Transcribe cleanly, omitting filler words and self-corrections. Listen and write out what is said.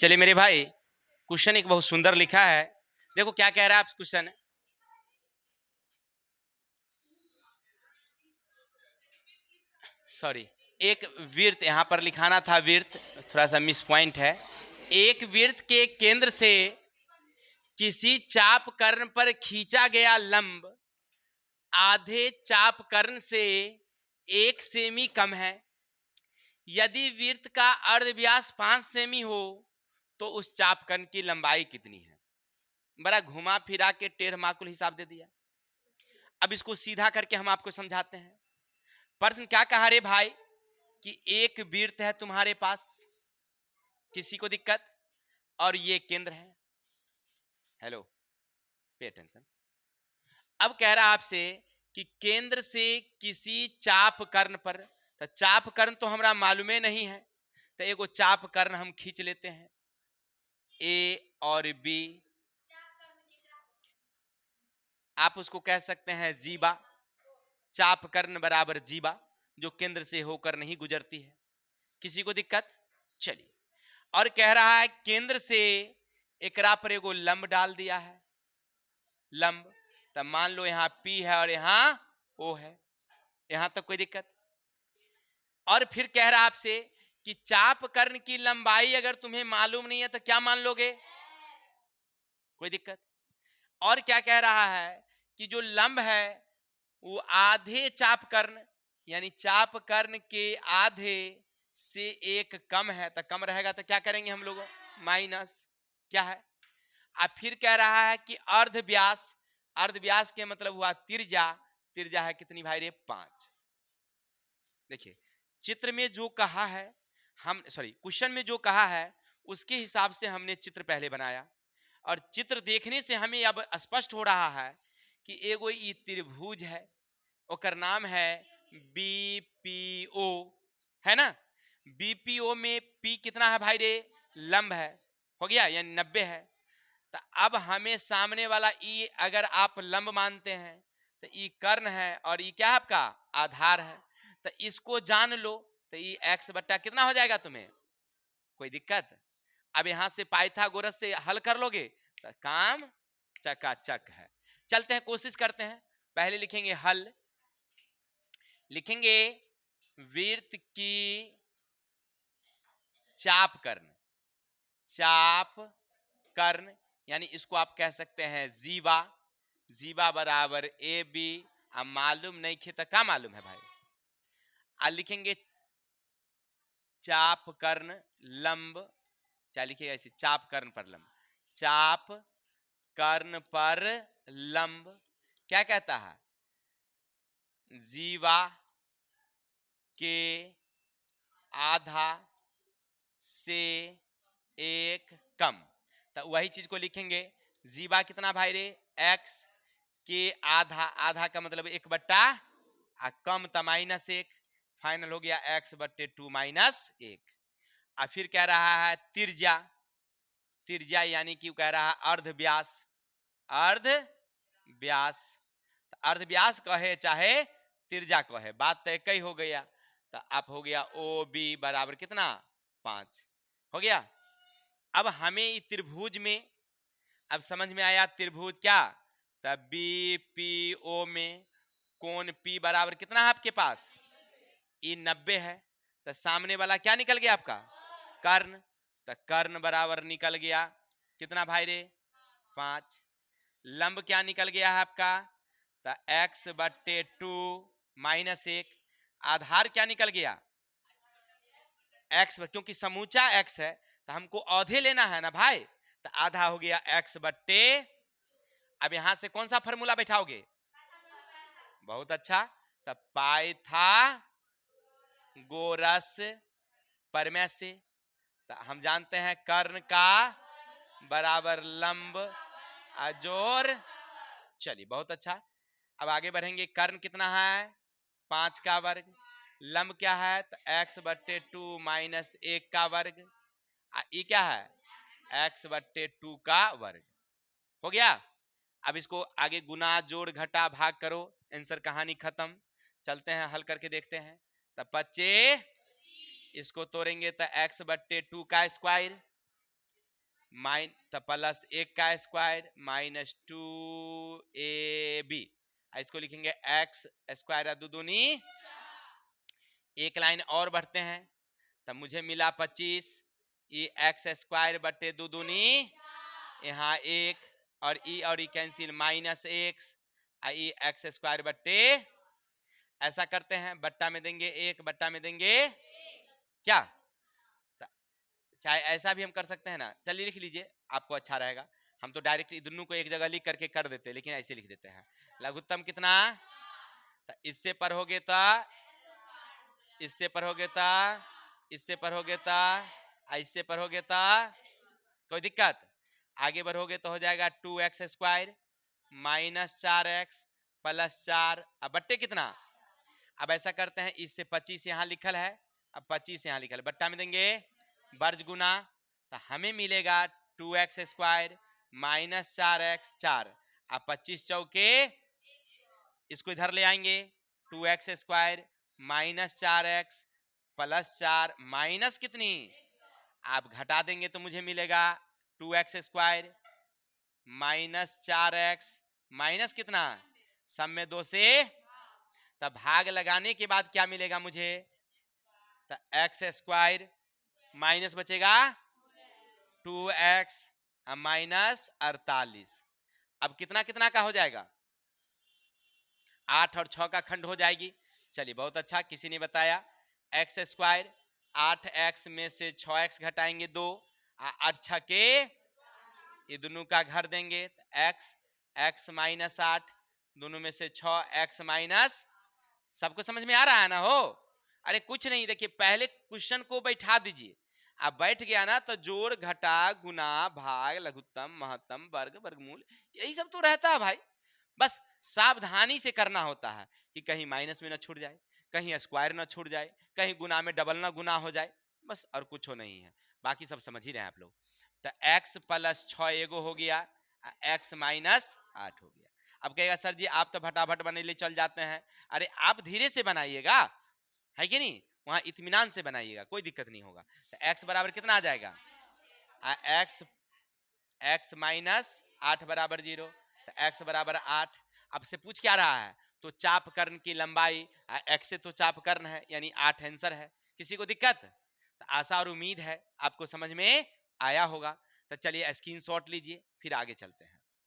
चलिए मेरे भाई, क्वेश्चन एक बहुत सुंदर लिखा है। देखो क्या कह रहा है आप क्वेश्चन। सॉरी, एक वृत्त यहाँ पर लिखाना था, वृत्त थोड़ा सा मिस पॉइंट है। एक वृत्त के केंद्र से किसी चाप कर्ण पर खींचा गया लंब आधे चाप कर्ण से 1 सेमी कम है। यदि वृत्त का अर्ध व्यास 5 सेमी हो तो उस चाप कर्ण की लंबाई कितनी है। बड़ा घुमा फिरा के टेढ़ माकुल हिसाब दे दिया। अब इसको सीधा करके हम आपको समझाते हैं। प्रश्न क्या कहा रे भाई कि एक वृत्त है तुम्हारे पास, किसी को दिक्कत, और ये केंद्र है। Hello, pay attention. अब कह रहा आपसे कि केंद्र से किसी चाप कर्ण पर, तो चाप कर्ण तो हमरा मालूम नहीं है, तो एगो चाप कर्ण हम खींच लेते हैं, ए और बी। आप उसको कह सकते हैं जीवा। चाप कर्ण बराबर जीवा, जो केंद्र से होकर नहीं गुजरती है। किसी को दिक्कत? चलिए, और कह रहा है केंद्र से एकरा पर एगो लंब डाल दिया है, लंब। तब मान लो यहाँ P है और यहाँ O है, यहां तक कोई दिक्कत? और फिर कह रहा आपसे कि चाप कर्ण की लंबाई अगर तुम्हें मालूम नहीं है तो क्या मान लोगे? कोई दिक्कत? और क्या कह रहा है कि जो लंब है वो आधे चाप कर्ण, यानी चाप कर्ण के आधे से 1 कम है, तो कम रहेगा तो क्या करेंगे हम लोग? माइनस। क्या है? अब फिर कह रहा है कि अर्ध व्यास, अर्ध व्यास के मतलब हुआ त्रिज्या। त्रिज्या है कितनी भाई रे? 5। देखिए, चित्र में जो कहा है हम, सॉरी क्वेश्चन में जो कहा है उसके हिसाब से हमने चित्र पहले बनाया, और चित्र देखने से हमें अब स्पष्ट हो रहा है कि एगो ई त्रिभुज है, ओकर नाम है बीपीओ, है ना। बीपीओ में पी कितना है भाई रे? लंब है, हो गया, यानी 90 है। तो अब हमें सामने वाला ई अगर आप लंब मानते हैं तो ई कर्ण है और ई क्या है आपका? आधार है। तो इसको जान लो, तो ई एक्स बट्टा कितना हो जाएगा तुम्हें? कोई दिक्कत? अब यहां से पाइथागोरस से हल कर लोगे तो काम चकाचक है। चलते हैं, कोशिश करते हैं। पहले लिखेंगे हल, लिखेंगे वृत्त की चाप कर्ण, चाप कर्ण यानी इसको आप कह सकते हैं जीवा। जीवा बराबर ए बी। अब मालूम नहीं खे तो क्या मालूम है भाई? अब लिखेंगे चाप कर्ण लंब, क्या लिखिएगा इसे? चाप कर्ण पर लंब, चाप कर्ण पर लंब क्या कहता है? जीवा के आधा से 1 कम। तो वही चीज को लिखेंगे, जीवा कितना भाई रे? एक्स के आधा, आधा का मतलब 1/, कम तो -1, फाइनल हो गया x/2 -1। और फिर कह रहा है त्रिज्या, त्रिज्या यानी कि कह रहा है अर्ध व्यास, अर्ध व्यास। तो अर्ध व्यास कहे चाहे त्रिज्या कहे, बात तय कई हो गया। तो आप हो गया ओ बी बराबर कितना? 5 हो गया। अब हमें त्रिभुज में अब समझ में आया, त्रिभुज क्या? तब बी पी ओ में कोण P बराबर कितना है आपके पास? ई 90 है। तो सामने वाला क्या निकल गया आपका? कर्ण। तो कर्ण बराबर निकल गया कितना भाई रे? 5। लंब क्या निकल गया है आपका? तो x/2 -1। आधार क्या निकल गया? x, क्योंकि समूचा x है तो हमको आधे लेना है ना भाई। तो आधा हो गया x/। अब यहां से कौन सा फॉर्मूला बैठाओगे? बहुत अच्छा। तब पाइथागोरस प्रमेय से तो हम जानते हैं कर्ण का बराबर लंब अजोर। चलिए बहुत अच्छा। अब आगे बढ़ेंगे। कर्ण कितना है? 5 का वर्ग। लंब क्या है? तो x/2 -1 का वर्ग। ये क्या है? x/2 का वर्ग। हो गया। अब इसको आगे गुना जोड़ घटा भाग करो, आंसर कहानी खत्म। चलते हैं हल करके देखते हैं। तब 25 इसको तोड़ेंगे तो x/2 का स्क्वायर तो प्लस 1 का स्क्वायर माइनस 2ab, इसको लिखेंगे एक्स स्क्वायर दो दूनी। एक लाइन और बढ़ते हैं, तब मुझे मिला 25, ई एक्स स्क्वायर बटे दो दूनी, यहाँ 1 और ई कैंसिल माइनस एक्स, ई एक्स स्क्वायर बटे। ऐसा करते हैं, बट्टा में देंगे 1, बट्टा में देंगे क्या, चाहे ऐसा भी हम कर सकते हैं ना, चलिए लिख लीजिए आपको अच्छा रहेगा। हम तो डायरेक्ट दोनों को एक जगह लिख करके कर देते हैं, लेकिन ऐसे लिख देते हैं। लघुत्तम कितना, तो इससे पढ़ोगे तो, इससे पढ़ोगे तो, इससे पढ़ोगे तो, इससे पढ़ोगे तो कोई दिक्कत। आगे बढ़ोगे तो हो जाएगा 2x square minus 4x plus 4, अब बट्टे कितना। अब ऐसा करते हैं, इससे 25 यहाँ लिखल है, अब 25 यहाँ लिखल है, बट्टा में देंगे वर्ग गुना, तो हमें मिलेगा 2x स्क्वायर माइनस 4x 4, अब 25 चौके, इसको इधर ले आएंगे, 2x square minus 4x plus 4 minus कितनी, आप घटा देंगे तो मुझे मिलेगा 2x square minus 4x minus कितना, सब में 2 से, तब भाग लगाने के बाद क्या मिलेगा मुझे, तो एक्स स्क्वायर माइनस बचेगा 2x माइनस 48, अब कितना कितना का हो जाएगा, 8 और 6 का खंड हो जाएगी। चलिए बहुत अच्छा, किसी ने बताया एक्स स्क्वायर 8x में से 6x घटाएंगे 2, 8 6 के, ये दोनों का घर देंगे, x x माइनस 8, दोनों में से 6 x माइनस, सबको समझ में आ रहा है ना हो। अरे कुछ नहीं, देखिए पहले क्वेश्चन को बैठा दीजिए, अब बैठ गया ना तो जोड़ घटा गुना भाग लघुत्तम महत्तम वर्ग वर्गमूल यही सब तो रहता है भाई। बस सावधानी से करना होता है कि कहीं माइनस में ना छूट जाए, कहीं स्क्वायर ना छूट जाए, कहीं गुना में डबल ना गुना हो जाए, बस और कुछ हो नहीं है, बाकी सब समझ ही रहे हैं आप लोग। तो x प्लस 6 एगो हो गया, x माइनस 8 हो गया। अब कहेगा सर जी आप तो फटाफट बने ले चल जाते हैं, अरे आप धीरे से बनाइएगा, है कि नहीं, वहां इत्मीनान से बनाइएगा, कोई दिक्कत नहीं होगा। तो x बराबर कितना आ जाएगा, x x माइनस 8 बराबर 0, तो x बराबर 8। अब से पूछ क्या रहा है, तो चाप कर्ण की लंबाई, x से तो चाप कर्ण है यानी 8 आंसर है, किसी को दिक्कत, तो आशा और उम्मीद है आपको समझ में आया होगा। तो चलिए स्क्रीनशॉट लीजिए, फिर आगे चलते हैं।